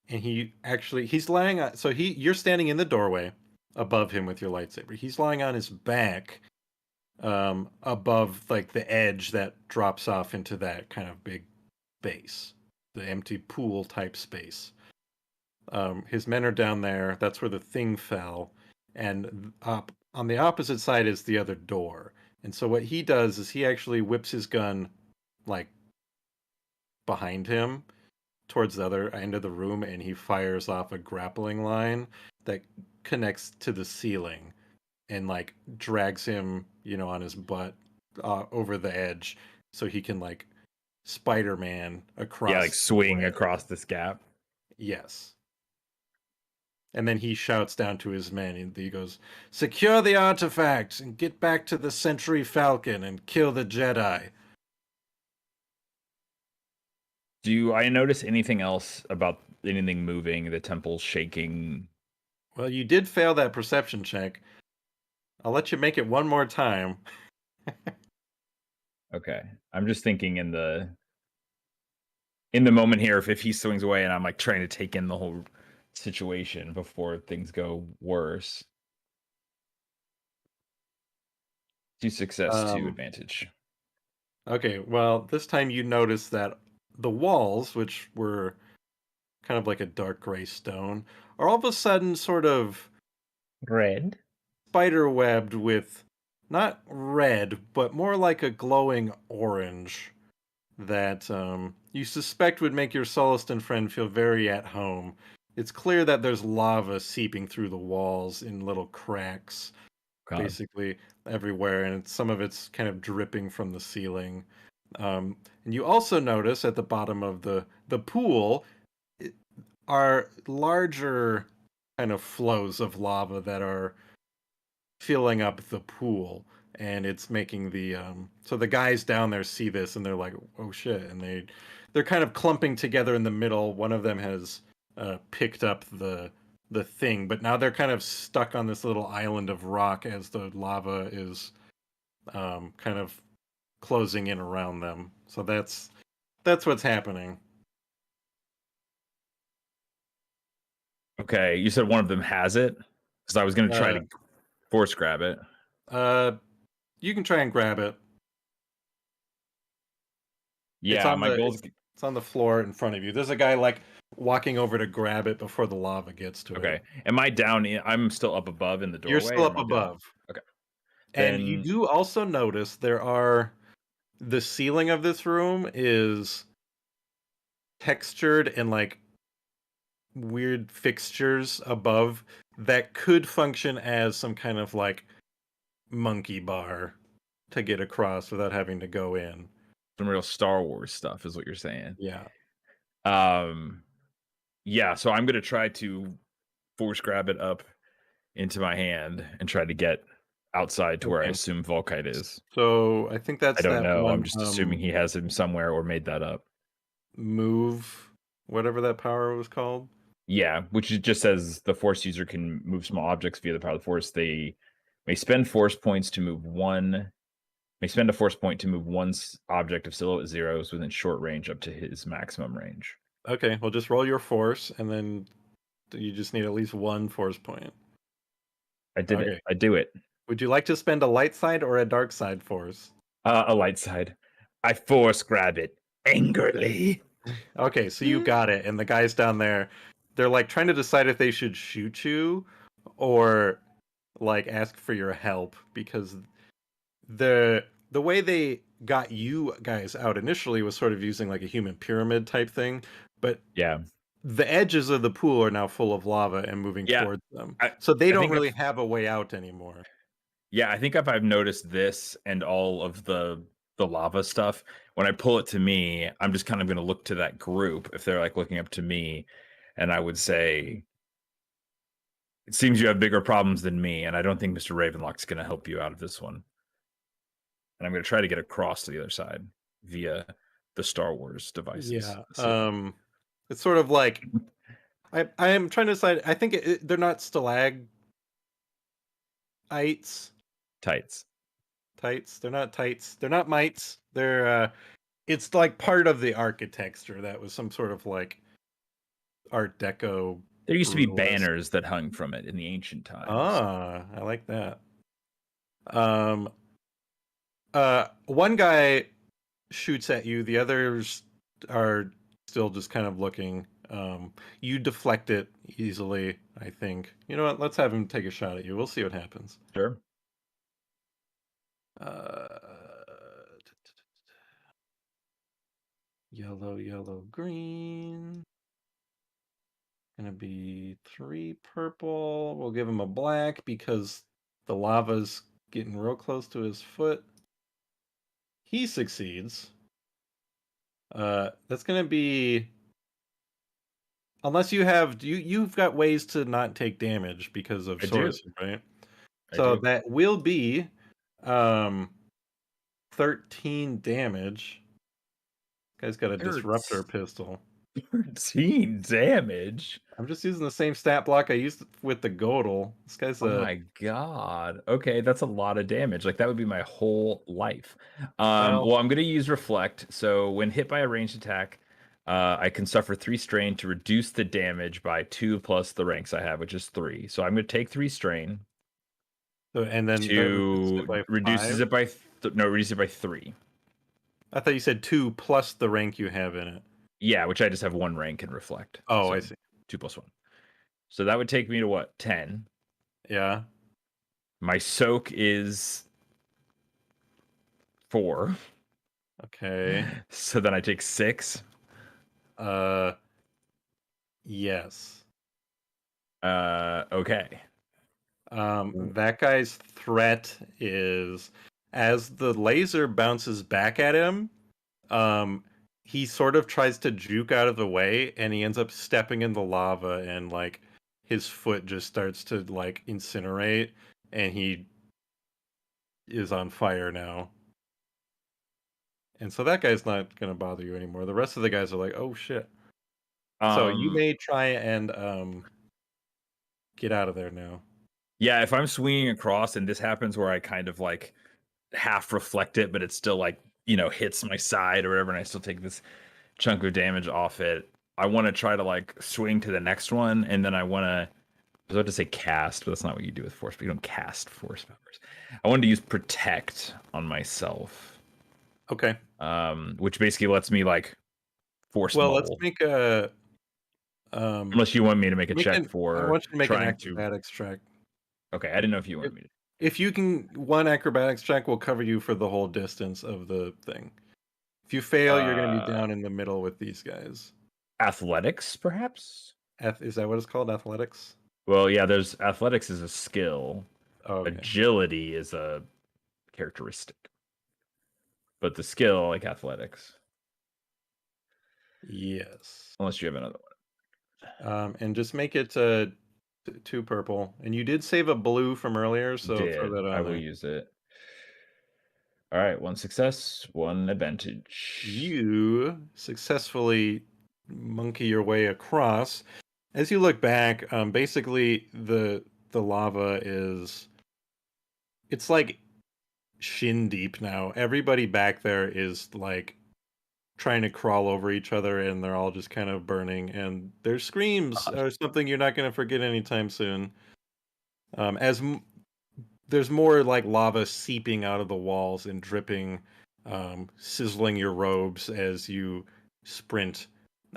and he's lying on, so you're standing in the doorway above him with your lightsaber. He's lying on his back above like the edge that drops off into that kind of big base, the empty pool type space. His men are down there. That's where the thing fell, and up on the opposite side is the other door. And so what he does is he actually whips his gun like behind him towards the other end of the room, and he fires off a grappling line that connects to the ceiling and like drags him, on his butt over the edge so he can like Spider-Man across. Yeah, like swing across this gap. Yes. And then he shouts down to his men and he goes, "Secure the artifacts and get back to the Century Falcon and kill the Jedi." Do I notice anything else about anything moving, the temple shaking? Well, you did fail that perception check. I'll let you make it one more time. Okay. I'm just thinking in the moment here, if he swings away and I'm like trying to take in the whole situation before things go worse. 2 success, 2 advantage. Okay, well, this time you notice that the walls, which were kind of like a dark gray stone, are all of a sudden sort of Red. spider-webbed with not red, but more like a glowing orange that you suspect would make your Solistan friend feel very at home. It's clear that there's lava seeping through the walls in little cracks, God. basically everywhere, and some of it's kind of dripping from the ceiling. And you also notice at the bottom of the pool, are larger kind of flows of lava that are filling up the pool, and it's making the so the guys down there see this and they're like, oh shit, and they're kind of clumping together in the middle. One of them has picked up the thing, but now they're kind of stuck on this little island of rock as the lava is kind of closing in around them. So that's what's happening. Okay, you said one of them has it, because I was gonna try to force grab it. You can try and grab it. Yeah, my goal's it's on the floor in front of you. There's a guy like walking over to grab it before the lava gets to it. okay. Am I down? I'm still up above in the doorway. You're still or up am I down? above. Okay. And you Then do also notice the ceiling of this room is textured and like weird fixtures above that could function as some kind of like monkey bar to get across without having to go in. some real Star Wars stuff is what you're saying. Yeah. Yeah, so I'm gonna try to force grab it up into my hand and try to get outside to where I Okay. assume Volkite is. So I think that's I don't that know. one. I'm just assuming he has him somewhere or made that up. Move, whatever that power was called. Yeah, which just says the Force user can move small objects via the power of the Force. They may spend Force points to move one. May spend a Force point to move one object of silhouette zeros within short range up to his maximum range. Okay, well, just roll your force, and then you just need at least one force point. I did Okay. it. I do it. Would you like to spend a light side or a dark side force? A light side. I force grab it angrily. Okay, so you got it, and the guys down there, they're like trying to decide if they should shoot you or like ask for your help, because the way they got you guys out initially was sort of using like a human pyramid type thing, but Yeah. the edges of the pool are now full of lava and moving towards them. So they don't really have a way out anymore. Yeah, I think if I've noticed this and all of the lava stuff, when I pull it to me, I'm just kind of going to look to that group if they're like looking up to me, and I would say, it seems you have bigger problems than me, and I don't think Mr. Ravenlocke's going to help you out of this one. And I'm going to try to get across to the other side via the Star Wars devices. Yeah. It's sort of like I am trying to decide. I think they're not stalagmites. Tights. They're not tights. They're not mites. They're it's like part of the architecture that was some sort of like Art Deco. There used to be brutalist. banners that hung from it in the ancient times. Ah, I like that. One guy shoots at you. The others are still just kind of looking. You deflect it easily, I think. You know what? Let's have him take a shot at you. We'll see what happens. Sure. Yellow, green. Gonna be 3 purple. We'll give him a black because the lava's getting real close to his foot. He succeeds. That's gonna be, unless you have you've got ways to not take damage because of sorcery, right? So that will be 13 damage. Guy's got a disruptor pistol. 13 damage. I'm just using the same stat block I used with the Godel. This guy's Oh my god. Okay, that's a lot of damage. Like that would be my whole life. Well, I'm gonna use reflect. So when hit by a ranged attack, I can suffer 3 strain to reduce the damage by 2 plus the ranks I have, which is 3. So I'm gonna take 3 strain. So and then reduces it by reduces it by 3. I thought you said 2 plus the rank you have in it. Yeah, which I just have 1 rank in reflect. Oh, so I see. 2 plus 1. So that would take me to what? 10. Yeah. My soak is 4. Okay. So then I take 6. Yes. Okay. That guy's threat is, as the laser bounces back at him, he sort of tries to juke out of the way, and he ends up stepping in the lava, and like his foot just starts to like incinerate, and he is on fire now. And so that guy's not gonna bother you anymore. The rest of the guys are like, oh shit. So you may try and get out of there now. Yeah, if I'm swinging across and this happens where I kind of like half reflect it, but it still like, hits my side or whatever, and I still take this chunk of damage off it, I want to try to like swing to the next one, and then I was about to say cast, but that's not what you do with force, but you don't cast force powers. I wanted to use protect on myself. Okay. Which basically lets me like force Well, maul. let's make a unless you want me to make a check for I want you to make an trying acrobatics check. Okay, I didn't know if you wanted me to. If you can, one acrobatics check will cover you for the whole distance of the thing. If you fail, you're going to be down in the middle with these guys. Athletics, perhaps? Is that what it's called? Athletics? Well, yeah, there's athletics is a skill. Oh, okay. Agility is a characteristic. But the skill, like athletics. Yes. Unless you have another one. And just make it 2 purple. And you did save a blue from earlier, so throw that on. I will use it. All right, 1 success, 1 advantage. You successfully monkey your way across. As you look back, basically the lava it's like shin deep now. Everybody back there is like trying to crawl over each other, and they're all just kind of burning, and their screams are something you're not going to forget anytime soon. There's more like lava seeping out of the walls and dripping, sizzling your robes as you sprint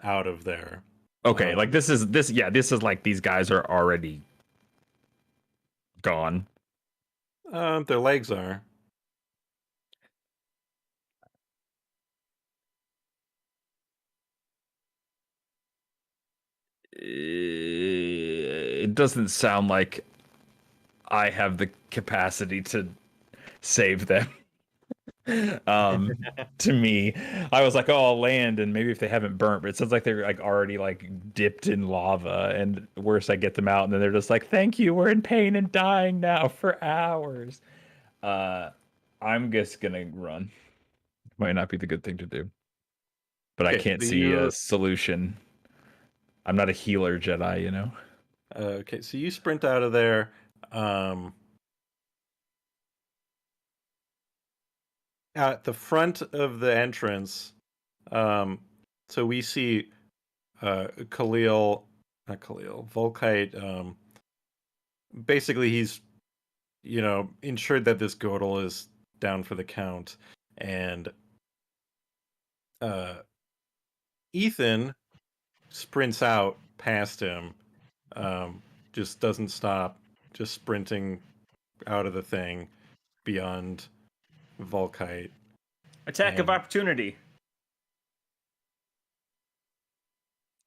out of there. Okay, like this is like these guys are already gone. Their legs are. It doesn't sound like I have the capacity to save them. To me, I was like, oh, I'll land, and maybe if they haven't burnt, but it sounds like they're like already like dipped in lava, and worse, I get them out, and then they're just like, thank you, we're in pain and dying now for hours. I'm just gonna run. Might not be the good thing to do, but I can't see a solution. I'm not a healer Jedi, you know. Okay, so you sprint out of there. At the front of the entrance, so we see Volkite. Basically, he's ensured that this Godel is down for the count, and Ethan sprints out past him, just doesn't stop, just sprinting out of the thing beyond Volkite. Attack of opportunity.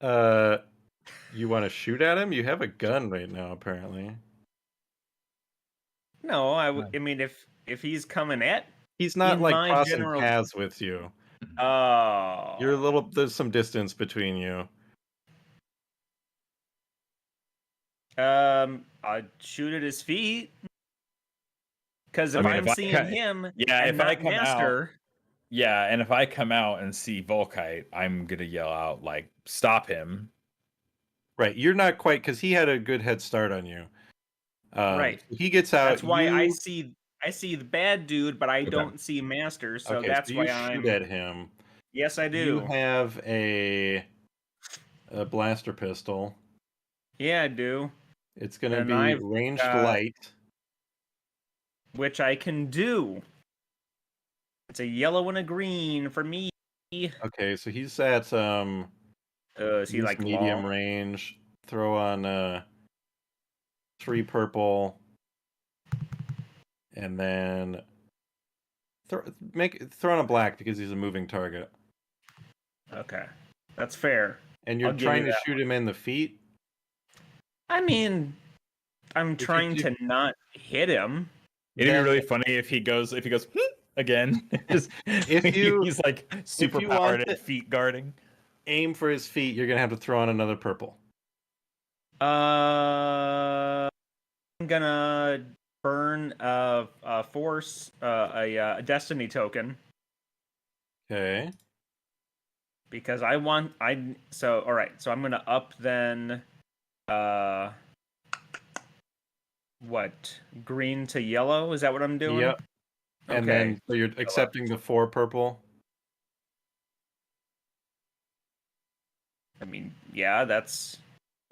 You want to shoot at him? You have a gun right now, apparently. No, I mean, if he's coming at, he's not like crossing paths with you. Oh, there's some distance between you. I'd shoot at his feet. Because if I'm seeing him, if I come out, and if I come out and see Volkite, I'm gonna yell out like, "Stop him!" Right, you're not quite, because he had a good head start on you. Right, he gets out. That's why I see the bad dude, but I don't see Master. So that's why I shoot at him. Yes, I do. You have a blaster pistol. Yeah, I do. It's going to be ranged light. Which I can do. It's a yellow and a green for me. Okay, so he's at is he like medium range? Throw on 3 purple, and then throw on a black because he's a moving target. Okay, that's fair. And you're trying to shoot him in the feet? I mean, I'm trying to not hit him. It'd be really funny if he goes, again. He's like super you powered want at feet guarding. Aim for his feet, you're gonna have to throw on another purple. I'm gonna burn a force, a destiny token. Okay. Because all right, so I'm gonna up then what, green to yellow? Is that what I'm doing? Yep. And Okay. then so you're accepting the 4 purple. I mean, yeah, that's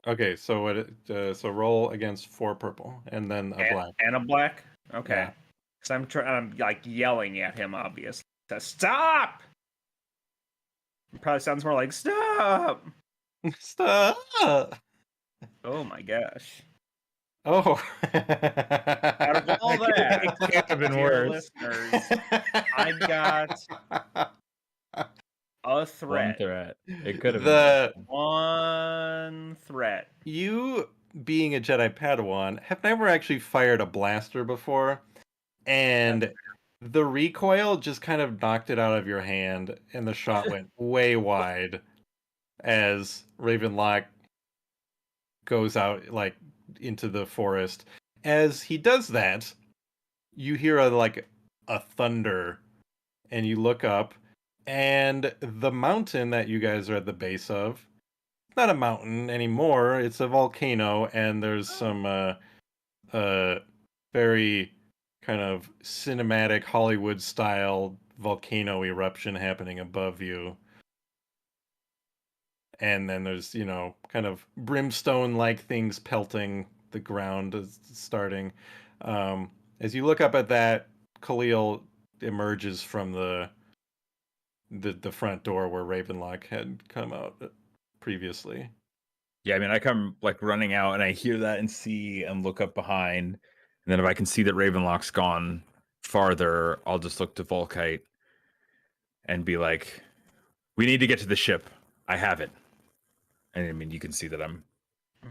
Okay, so so roll against 4 purple and then a black. and a black. Okay. Yeah. Because I'm like yelling at him, obviously. To stop. It probably sounds more like stop. Stop. Oh my gosh. Oh. Out of all that, It could have been dear worse. listeners, I got a threat. One threat. It could have been One threat. You, being a Jedi Padawan, have never actually fired a blaster before, and the recoil just kind of knocked it out of your hand, and the shot went way wide as Ravenlocke goes out like into the forest. As he does that, you hear a thunder, and you look up, and the mountain that you guys are at the base of, not a mountain anymore, it's a volcano, and there's some very kind of cinematic Hollywood style volcano eruption happening above you. And then there's, kind of brimstone like things pelting the ground starting. As you look up at that, Khalil emerges from the front door where Ravenlocke had come out previously. Yeah, I mean, I come like running out and I hear that and see and look up behind. And then if I can see that Ravenlocke's gone farther, I'll just look to Volkite and be like, we need to get to the ship. I have it. And I mean, you can see that I'm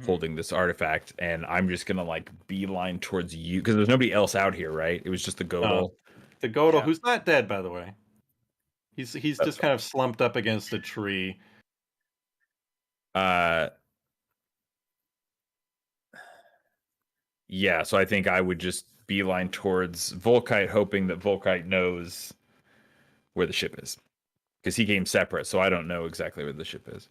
holding this artifact and I'm just going to like beeline towards you because there's nobody else out here, right? It was just the Godel. The Godel, who's not dead, by the way. He's just kind of slumped up against a tree. Yeah, so I think I would just beeline towards Volkite, hoping that Volkite knows where the ship is. Because he came separate, so I don't know exactly where the ship is.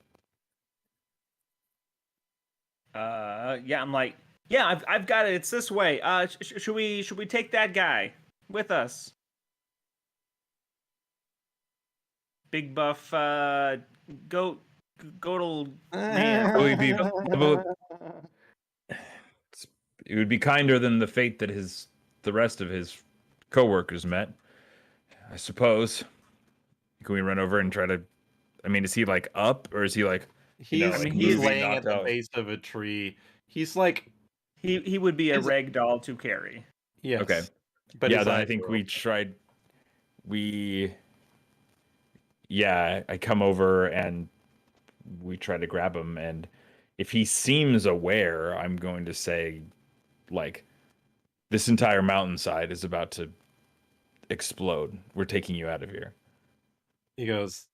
Yeah, I'm like, yeah, I've got it. It's this way. Should we take that guy with us? Big buff, goatal man. It would be kinder than the fate that the rest of his co-workers met, I suppose. Can we run over and try to? I mean, is he like up or is he like? He's laying at the base of a tree. He's like he would be a rag doll to carry. Yes. Okay. But yeah, then I think we tried. I come over and we try to grab him, and if he seems aware, I'm going to say, like, this entire mountainside is about to explode. We're taking you out of here. He goes,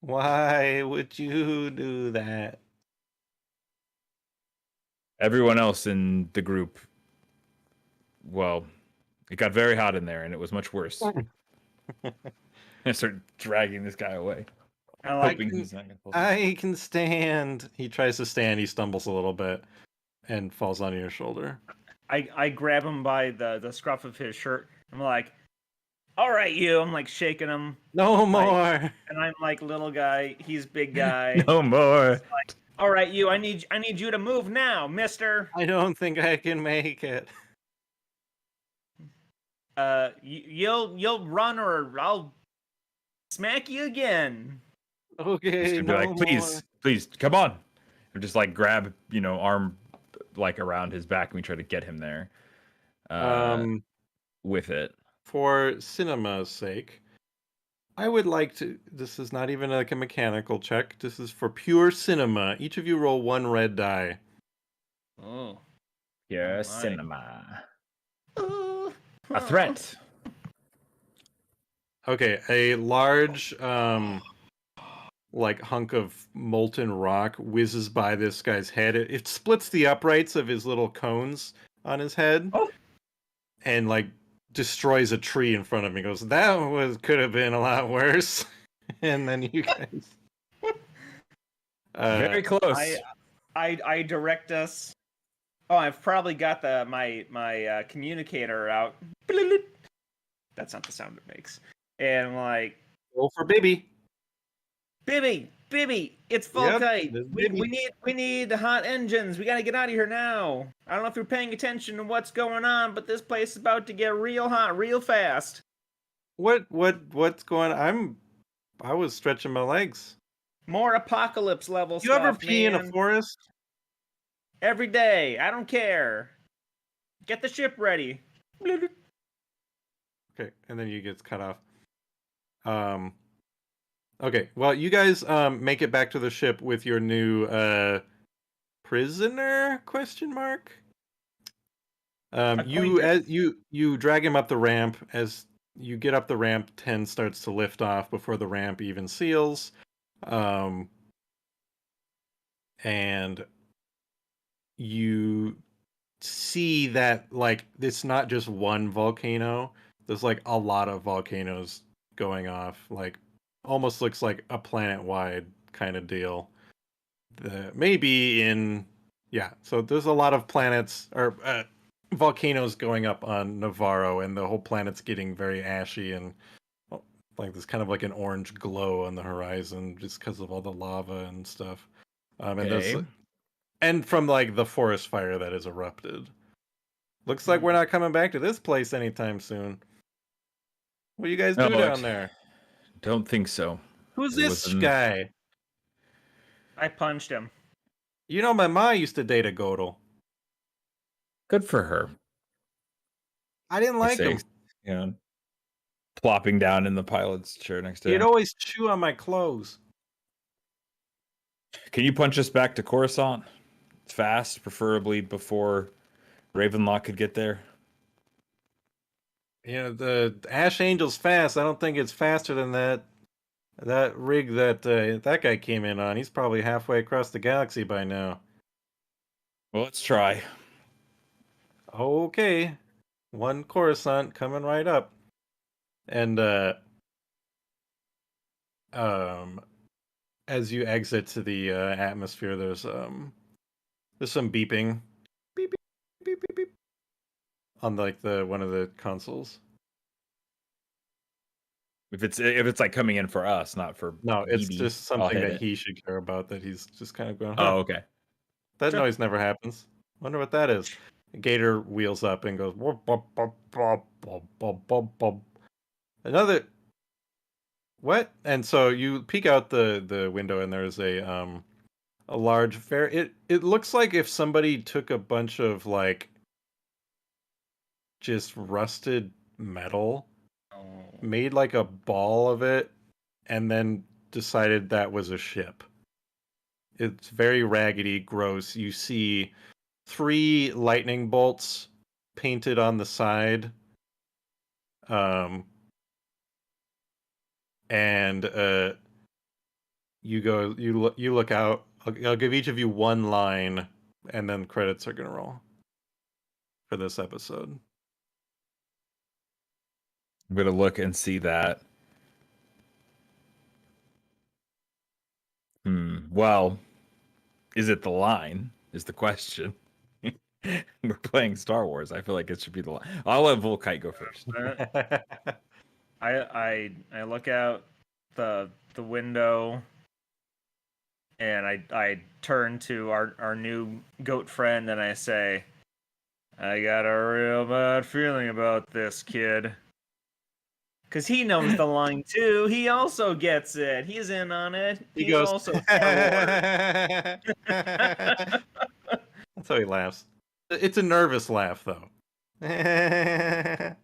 why would you do that? Everyone else in the group, well, it got very hot in there and it was much worse. I started dragging this guy away. I can stand. He tries to stand. He stumbles a little bit and falls onto your shoulder. I grab him by the scruff of his shirt. I'm like, all right, you. I'm like shaking him. No more. And I'm like, little guy. He's big guy. No more. Like, all right, you. I need you to move now, mister. I don't think I can make it. You'll run or I'll smack you again. Okay. No like, please, come on. And just like grab, arm like around his back and we try to get him there. With it. For cinema's sake, I would like to. This is not even like a mechanical check. This is for pure cinema. Each of you roll 1 red die. Oh. Pure cinema. A threat. Okay, a large like hunk of molten rock whizzes by this guy's head. It splits the uprights of his little cones on his head, Oh. and like destroys a tree in front of me. Goes, could have been a lot worse. And then you guys, Very close. I direct us. Oh, I've probably got my communicator out. That's not the sound it makes. And I'm like, go for Bibby. Bibby, it's Yep, Volkite. this We need hot engines. We gotta get out of here now. I don't know if you're paying attention to what's going on, but this place is about to get real hot, real fast. What's going on? I was stretching my legs. More apocalypse level You stuff. ever pee in a man. forest? Every day. I don't care. Get the ship ready. Okay, and then you get cut off. Okay, well, you guys make it back to the ship with your new prisoner? Question mark. You drag him up the ramp. As you get up the ramp, 10 starts to lift off before the ramp even seals. And you see that like it's not just one volcano. There's like a lot of volcanoes going off. Like almost looks like a planet-wide kind of deal. So there's a lot of planets or volcanoes going up on Nevarro, and the whole planet's getting very ashy and like there's kind of like an orange glow on the horizon just because of all the lava and stuff. And from like the forest fire that has erupted. Looks like we're not coming back to this place anytime soon. What do you guys do down there? Don't think so. Who's this guy? I punched him. You know, my ma used to date a Godel. Good for her. I didn't like him. You know, plopping down in the pilot's chair next to him. He'd always chew on my clothes. Can you punch us back to Coruscant? Fast, preferably before Ravenlocke could get there. You know, the Ash Angel's fast. I don't think it's faster than that rig that guy came in on. He's probably halfway across the galaxy by now. Well, let's try. Okay. One Coruscant coming right up. And as you exit to the atmosphere, there's some beeping. Beep, beep, beep, beep, on like one of the consoles. If it's like coming in for us, not for it's BB, just something that he should care about, that he's just kind of going, oh, okay. That noise never happens. Wonder what that is. Gator wheels up and goes another what? And so you peek out the window and there's a large fair. It looks like if somebody took a bunch of like just rusted metal, made like a ball of it, and then decided that was a ship. It's very raggedy, gross. You see 3 lightning bolts painted on the side. And you look out. I'll give each of you one line, and then credits are gonna roll for this episode. I'm gonna look and see that. Well, is it the line? Is the question. We're playing Star Wars. I feel like it should be the line. I'll let Volkite go first. I look out the window, and I turn to our new goat friend and I say, I got a real bad feeling about this kid. Because he knows the line too. He also gets it. He's in on it. He He's goes, also Star Wars. That's how he laughs. It's a nervous laugh, though. That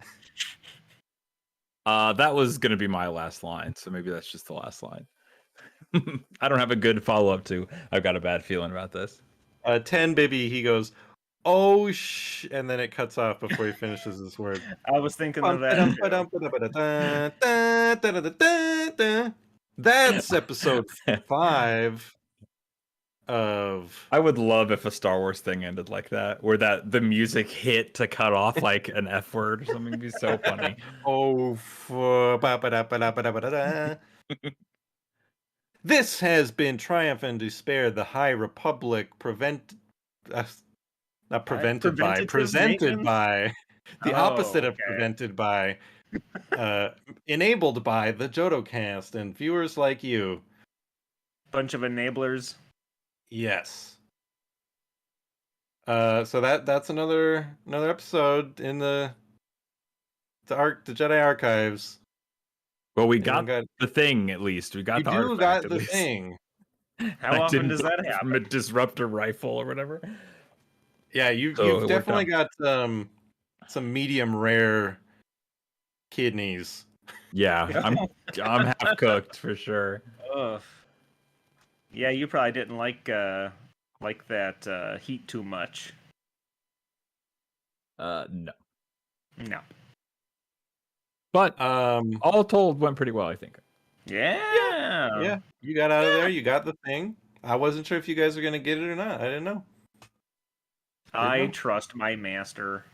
was going to be my last line, so maybe that's just the last line. I don't have a good follow-up to I've got a bad feeling about this. 10 baby, he goes, oh and then it cuts off before he finishes his word. I was thinking of that too. That's episode 5 of. I would love if a Star Wars thing ended like that, where the music hit to cut off like an F word or something. It'd be so funny. This has been Triumph and Despair, the High Republic presented Preventative by the opposite of okay. prevented by, enabled by the JodoCast and viewers like you. Bunch of enablers. Yes. So that's another episode in the Jedi Archives. Well, we got the thing at least. We got the artifact got at the least. thing. How often does that happen? From a disruptor rifle or whatever. Yeah, you've definitely got some medium rare kidneys. Yeah, I'm half cooked for sure. Ugh. Yeah, you probably didn't like that heat too much. No. No. But all told, went pretty well, I think. Yeah. You got out of there. You got the thing. I wasn't sure if you guys were gonna get it or not. I didn't know. I trust my master.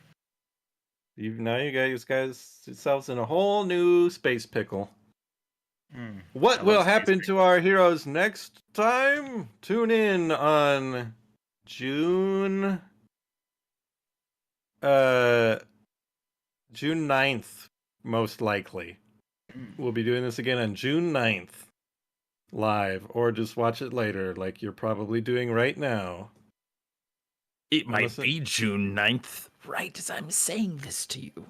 You got you guys yourselves in a whole new space pickle. What will happen to our heroes next time? Tune in on June 9th, most likely. We'll be doing this again on June 9th, live, or just watch it later, like you're probably doing right now. It might be June 9th, right as I'm saying this to you.